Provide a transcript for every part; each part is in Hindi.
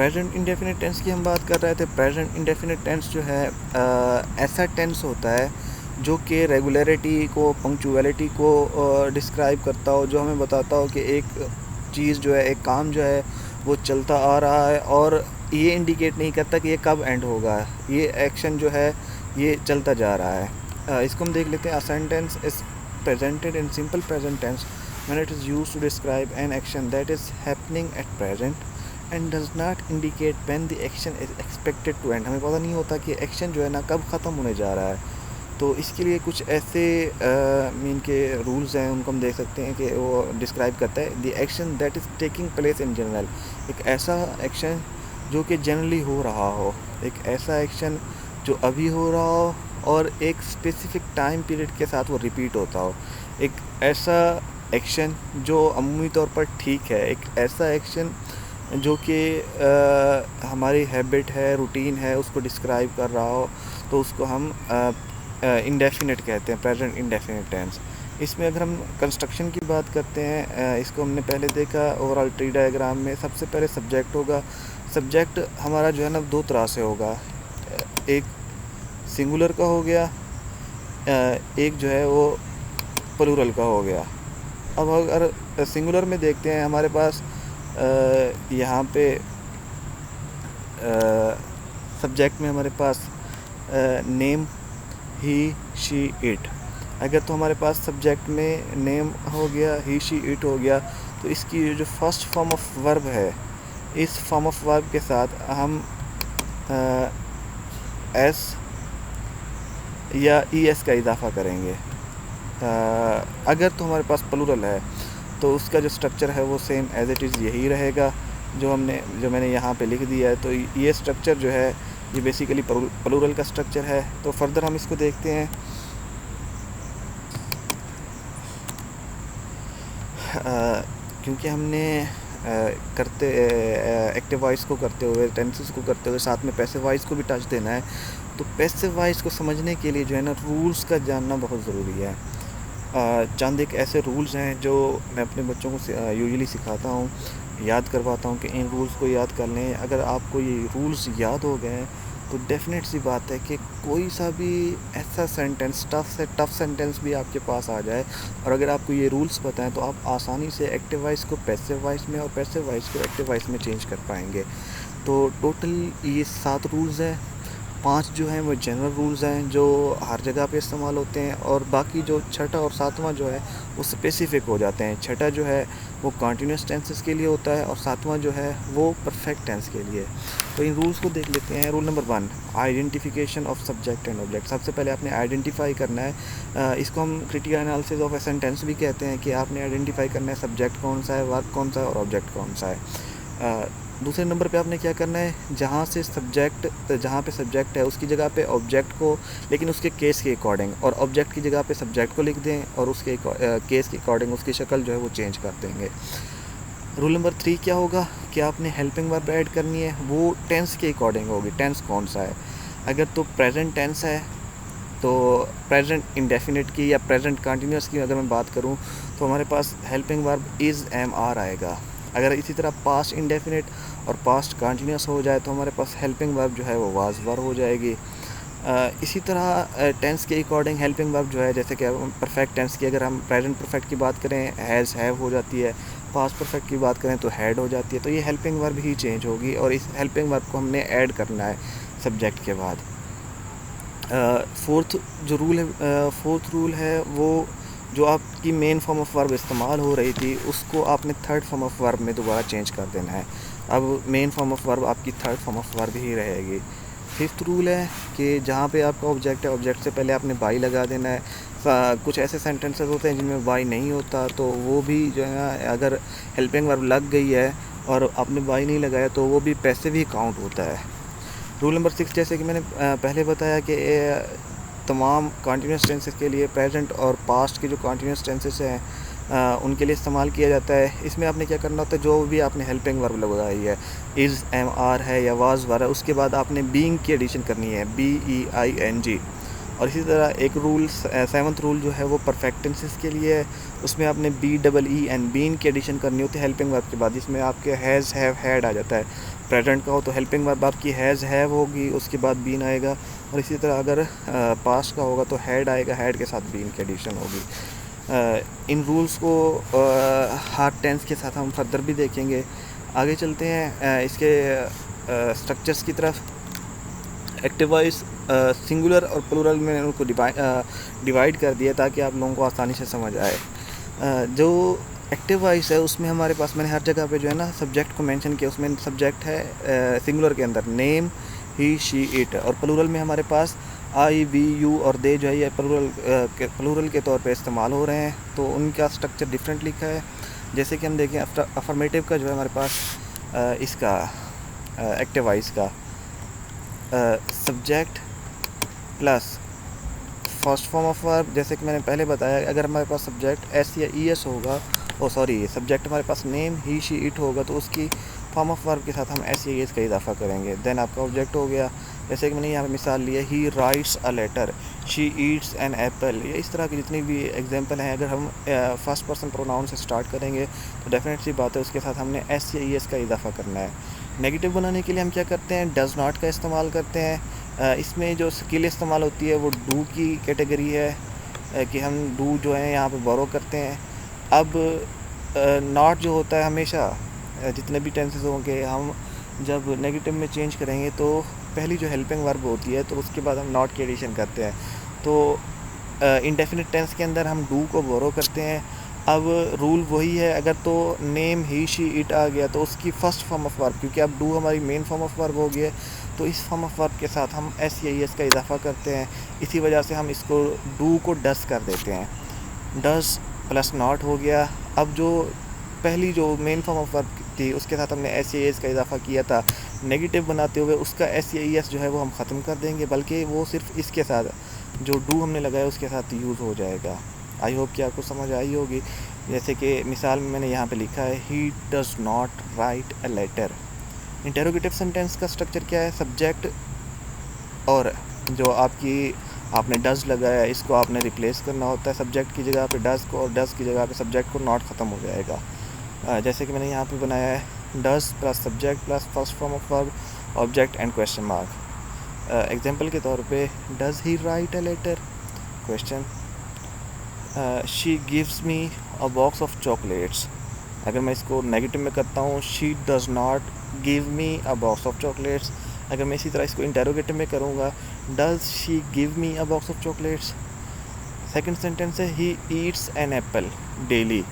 प्रेजेंट इंडेफिनिट टेंस की हम बात कर रहे थे। प्रेजेंट इंडेफिनिट टेंस जो है ऐसा टेंस होता है जो कि रेगुलरिटी को, पंक्चुअलिटी को डिस्क्राइब करता हो, जो हमें बताता हो कि एक चीज़ जो है, एक काम जो है वो चलता आ रहा है और ये इंडिकेट नहीं करता कि ये कब एंड होगा। ये एक्शन जो है ये चलता जा रहा है। इसको हम देख लेते हैं। A sentence is presented in simple present tense when it is used to describe an action that is happening at present and does not indicate when the action is expected to end। हमें पता नहीं होता कि एक्शन जो है ना कब ख़त्म होने जा रहा है। तो इसके लिए कुछ ऐसे मीन के रूल्स हैं, उनको हम देख सकते हैं कि वो डिस्क्राइब करता है the action that is taking place in general. एक ऐसा एक्शन जो कि जनरली हो रहा हो, एक ऐसा एक्शन जो अभी हो रहा हो और एक स्पेसिफिक टाइम पीरियड के साथ वो रिपीट होता हो। एक ऐसा एक्शन जो अमूमी तौर पर ठीक है, एक ऐसा एक्शन जो कि हमारी हैबिट है, रूटीन है, उसको डिस्क्राइब कर रहा हो, तो उसको हम इंडेफिनिट कहते हैं, प्रेजेंट इंडेफिनिट टेंस। इसमें अगर हम कंस्ट्रक्शन की बात करते हैं, इसको हमने पहले देखा ओवरऑल ट्री डायग्राम में। सबसे पहले सब्जेक्ट होगा। सब्जेक्ट हमारा जो है ना दो तरह से होगा, एक सिंगुलर का हो गया, एक जो है वो प्लूरल का हो गया। अब अगर सिंगुलर में देखते हैं, हमारे पास यहाँ पे सब्जेक्ट में हमारे पास नेम, ही, शी, इट। अगर तो हमारे पास सब्जेक्ट में नेम हो गया, ही, शी, इट हो गया, तो इसकी जो फर्स्ट फॉर्म ऑफ वर्ब है, इस फॉर्म ऑफ वर्ब के साथ हम एस या ई एस का इजाफ़ा करेंगे। अगर तो हमारे पास प्लूरल है तो उसका जो स्ट्रक्चर है वो सेम एज़ इट इज़ यही रहेगा जो मैंने यहाँ पे लिख दिया है। तो ये स्ट्रक्चर जो है ये बेसिकली प्लूरल का स्ट्रक्चर है। तो फर्दर हम इसको देखते हैं। क्योंकि हमने एक्टिव वॉइस को करते हुए, टेंसेस को करते हुए साथ में पैसिव वॉइस को भी टच देना है, तो पैसिव वॉइस को समझने के लिए जो है ना रूल्स का जानना बहुत ज़रूरी है। चंद एक ऐसे रूल्स हैं जो मैं अपने बच्चों को यूजुअली सिखाता हूँ, याद करवाता हूँ कि इन रूल्स को याद कर लें। अगर आपको ये रूल्स याद हो गए तो डेफिनेट सी बात है कि कोई सा भी ऐसा सेंटेंस, टफ सेंटेंस भी आपके पास आ जाए, और अगर आपको ये रूल्स पता हैं तो आप आसानी से एक्टिव वॉइस को पैसिव वॉइस में और पैसिव वॉइस को एक्टिव वॉइस में चेंज कर पाएंगे। तो टोटल ये 7 रूल्स हैं। 5 जो हैं वो जनरल रूल्स हैं जो हर जगह पे इस्तेमाल होते हैं, और बाकी जो छठा और सातवां जो है वो स्पेसिफ़िक हो जाते हैं। छठा जो है वो कंटिन्यूस टेंसेस के लिए होता है और सातवां जो है वो परफेक्ट टेंस के लिए। तो इन रूल्स को देख लेते हैं। Rule number 1, identification of subject and object. सबसे पहले आपने आइडेंटिफाई करना है। इसको हम critical analysis of a sentence भी कहते हैं कि आपने आइडेंटिफाई करना है सब्जेक्ट कौन सा है, वर्ब कौन सा है और ऑब्जेक्ट कौन सा है। दूसरे नंबर पे आपने क्या करना है, जहाँ पे सब्जेक्ट है उसकी जगह पे ऑब्जेक्ट को, लेकिन उसके केस के अकॉर्डिंग, और ऑब्जेक्ट की जगह पे सब्जेक्ट को लिख दें और उसके केस के अकॉर्डिंग उसकी शक्ल जो है वो चेंज कर देंगे। रूल नंबर 3 क्या होगा कि आपने हेल्पिंग वर्ब ऐड करनी है, वो टेंस के अकॉर्डिंग होगी। टेंस कौन सा है, अगर तो प्रेजेंट टेंस है तो प्रेजेंट इंडेफिनिट की या प्रेजेंट कंटिन्यूस की अगर मैं बात करूँ तो हमारे पास helping verb is, am, are आएगा। अगर इसी तरह पास्ट इंडेफिनिट और पास्ट कंटिन्यूस हो जाए तो हमारे पास हेल्पिंग वर्ब जो है वो वाज वर हो जाएगी। इसी तरह टेंस के अकॉर्डिंग हेल्पिंग वर्ब जो है, जैसे कि परफेक्ट टेंस की अगर हम प्रेजेंट परफेक्ट की बात करें, हैज़, हैव हो जाती है। पास्ट परफेक्ट की बात करें तो हैड हो जाती है। तो ये हेल्पिंग वर्ब ही चेंज होगी और इस हेल्पिंग वर्ब को हमने ऐड करना है सब्जेक्ट के बाद। फोर्थ रूल है वो जो आपकी मेन फॉर्म ऑफ वर्ब इस्तेमाल हो रही थी उसको आपने थर्ड फॉर्म ऑफ वर्ब में दोबारा चेंज कर देना है। अब मेन फॉर्म ऑफ वर्ब आपकी थर्ड फॉर्म ऑफ वर्ब ही रहेगी। फिफ्थ रूल है कि जहाँ पे आपका ऑब्जेक्ट है, ऑब्जेक्ट से पहले आपने बाई लगा देना है। कुछ ऐसे सेंटेंसेस होते हैं जिनमें बाई नहीं होता, तो वो भी जो है ना, अगर हेल्पिंग वर्ब लग गई है और आपने बाई नहीं लगाया तो वो भी पैसिव ही काउंट होता है। रूल नंबर 6, जैसे कि मैंने पहले बताया कि तमाम कंटिन्यूस टेंसेस के लिए प्रेजेंट और पास्ट के जो कंटिन्यूस टेंसेस हैं उनके लिए इस्तेमाल किया जाता है। इसमें आपने क्या करना होता है, जो भी आपने हेल्पिंग वर्ब लगाई है, इज़, एम, आर है या वाज वर है, उसके बाद आपने बीइंग की एडिशन करनी है, BEING। और इसी तरह एक रूल 7th रूल जो है वो परफेक्ट टेंसेस के लिए है। उसमें आपने BEEN बीन की एडिशन करनी होती है हेल्पिंग वर्ब के बाद, जिसमें आपके हैज़, हैव, हैड आ जाता है। प्रेजेंट का हो तो हेल्पिंग वर्ब आपकी हैज़ हैव होगी, उसके बाद बीन आएगा। और इसी तरह अगर पास्ट का होगा तो हैड आएगा, हैड के साथ बीन की एडिशन होगी। इन रूल्स को हार्ड टेंस के साथ हम फर्दर भी देखेंगे। आगे चलते हैं इसके स्ट्रक्चर्स की तरफ। एक्टिव वॉइस सिंगुलर और प्लूरल में उनको डिवाइड कर दिया ताकि आप लोगों को आसानी से समझ आए। जो एक्टिव वॉइस है उसमें हमारे पास, मैंने हर जगह पे जो है ना सब्जेक्ट को मेंशन किया, उसमें सब्जेक्ट है सिंगुलर के अंदर नेम, ही, शी, इट, और प्लूरल में हमारे पास आई, वी, यू और दे जो है ये प्लूरल के तौर पे इस्तेमाल हो रहे हैं। तो उनका स्ट्रक्चर डिफरेंट लिखा है। जैसे कि हम देखें अफर्मेटिव का जो है हमारे पास इसका एक्टिव वॉइस का subject plus first form of verb, जैसे कि मैंने पहले बताया, अगर हमारे पास सब्जेक्ट एस या ई एस होगा, सब्जेक्ट हमारे पास नेम, ही, शी, इट होगा तो उसकी फॉर्म ऑफ वर्ब के साथ हम एस या ई एस का इजाफा करेंगे। देन आपका ऑब्जेक्ट हो गया, जैसे कि मैंने यहाँ पे मिसाल ली है, he writes a letter, she eats an apple. ये इस तरह की जितनी भी एग्जांपल हैं, अगर हम फर्स्ट पर्सन प्रोनाउन से स्टार्ट करेंगे तो डेफिनेट सी बात है उसके साथ हमने एस या ई एस का इजाफा करना है। नेगेटिव बनाने के लिए हम क्या करते हैं, डज़ नॉट का इस्तेमाल करते हैं। इसमें जो स्किल इस्तेमाल होती है वो डू की कैटेगरी है कि हम डू जो है यहाँ पे बोरो करते हैं। अब नॉट जो होता है हमेशा जितने भी टेंसेस होंगे हम जब नेगेटिव में चेंज करेंगे तो पहली जो हेल्पिंग वर्ब होती है तो उसके बाद हम नॉट की एडिशन करते हैं। तो इंडेफिनिट टेंस के अंदर हम डू को बोरो करते हैं। अब रूल वही है, अगर तो नेम, ही, शी, इट आ गया तो उसकी फ़र्स्ट फॉर्म ऑफ वर्ब, क्योंकि अब डू हमारी मेन फॉर्म ऑफ वर्ब हो गई है, तो इस फॉर्म ऑफ वर्ब के साथ हम एस या ई एस का इजाफा करते हैं। इसी वजह से हम इसको डू को डस कर देते हैं। डस प्लस नॉट हो गया। अब जो पहली जो मेन फॉर्म ऑफ वर्ब थी उसके साथ हमने एस या ई एस का इजाफा किया था, नेगेटिव बनाते हुए उसका एस या ई एस जो है वो हम ख़त्म कर देंगे, बल्कि वो सिर्फ इसके साथ जो डू हमने लगाया उसके साथ यूज़ हो जाएगा। आई होप कि आपको समझ आई होगी। जैसे कि मिसाल में मैंने यहाँ पे लिखा है, he does not write a letter. Interrogative sentence का स्ट्रक्चर क्या है, सब्जेक्ट और जो आपने डज़ लगाया इसको आपने रिप्लेस करना होता है, सब्जेक्ट की जगह पे डज़ को और डज़ की जगह पे सब्जेक्ट को नॉट ख़त्म हो जाएगा। जैसे कि मैंने यहाँ पे बनाया है, does plus subject plus first form of verb, object and question mark. Example के तौर पे, does he write a letter, question. She gives me a box of chocolates. अगर मैं इसको नेगेटिव में करता हूँ, she does not give me a box of chocolates. अगर मैं इसी तरह इसको इंटेरोगेटिव में करूँगा, does she give me a box of chocolates. Second sentence है, he Yeats an apple daily.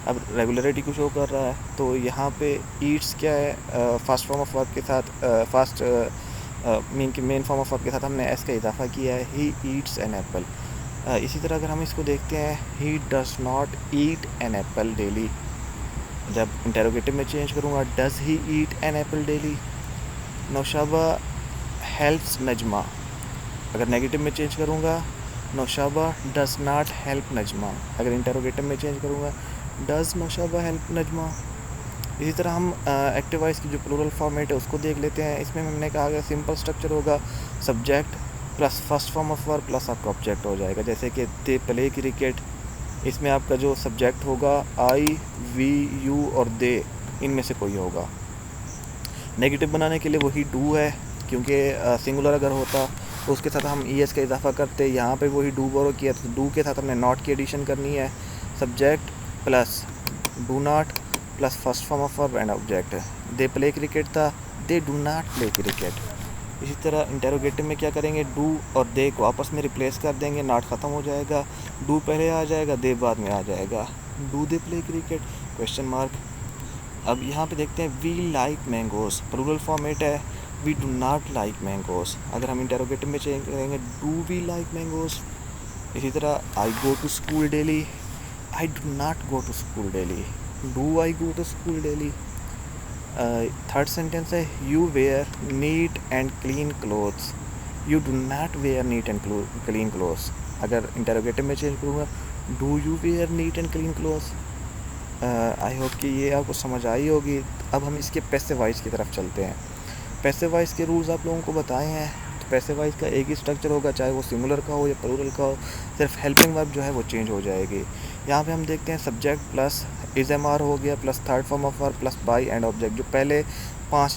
अब रेगुलरिटी को शो कर रहा है, तो यहाँ पे ईट्स क्या है, फर्स्ट फॉर्म ऑफ वर्ब के साथ मेन फॉर्म ऑफ वर्ब के साथ हमने एस का इजाफा किया है, ही ईट्स एन एप्पल। इसी तरह अगर हम इसको देखते हैं, ही does not eat an apple daily. जब इंटेरोगेटिव में चेंज करूँगा, does he eat an apple daily. Naushaba helps Najma. अगर नेगेटिव में चेंज करूँगा, Naushaba does not help Najma. अगर इंटेरोगेटिव में चेंज करूँगा, डज़ नौशाबा हेल्प नजमा। इसी तरह हम एक्टिव वॉइस की जो प्लूरल फॉर्मेट है उसको देख लेते हैं। इसमें हमने कहा कि सिंपल स्ट्रक्चर होगा, subject plus first form of verb plus आपका ऑब्जेक्ट हो जाएगा। जैसे कि दे प्ले क्रिकेट, इसमें आपका जो सब्जेक्ट होगा आई, वी, यू और दे, इनमें से कोई होगा। नेगेटिव बनाने के लिए वही डू है, क्योंकि सिंगुलर अगर होता तो उसके साथ हम ई एस का इजाफा करते। यहाँ पे वही डू बोरो किया तो डू के साथ हमने नॉट की एडिशन करनी है। Subject plus do not plus first form of verb and object. They play cricket था, they do not play cricket. इसी तरह इंटेरोगेटिव में क्या करेंगे, डू और दे को आपस में रिप्लेस कर देंगे, नॉट ख़त्म हो जाएगा, डू पहले आ जाएगा, दे बाद में आ जाएगा। Do they play cricket, question mark. अब यहाँ पे देखते हैं, we like mangoes, plural format है, we do not like mangoes. अगर हम इंटेरोगेटिव में चेंज करेंगे, डू वी लाइक मैंगोज़। इसी तरह, I go to school daily, I do not go to school daily. Do I go to school daily. Third sentence है, you wear neat and clean clothes, you do not wear neat and clean clothes. अगर इंटेरोगेटिव में चेंज करूँगा, do you wear neat and clean clothes. I hope कि ये आपको समझ आई होगी। अब हम इसके पैसिव वॉइस की तरफ चलते हैं। पैसिव वॉइस के रूल्स आप लोगों को बताए हैं। तो पैसिव वॉइस का एक ही स्ट्रक्चर होगा, चाहे वो सिंगुलर का हो या प्लूरल का हो, सिर्फ हेल्पिंग वर्ब जो है वो चेंज हो जाएगी। यहाँ पे हम देखते हैं, subject plus is am are हो गया, plus third form of verb plus by and object. जो पहले 5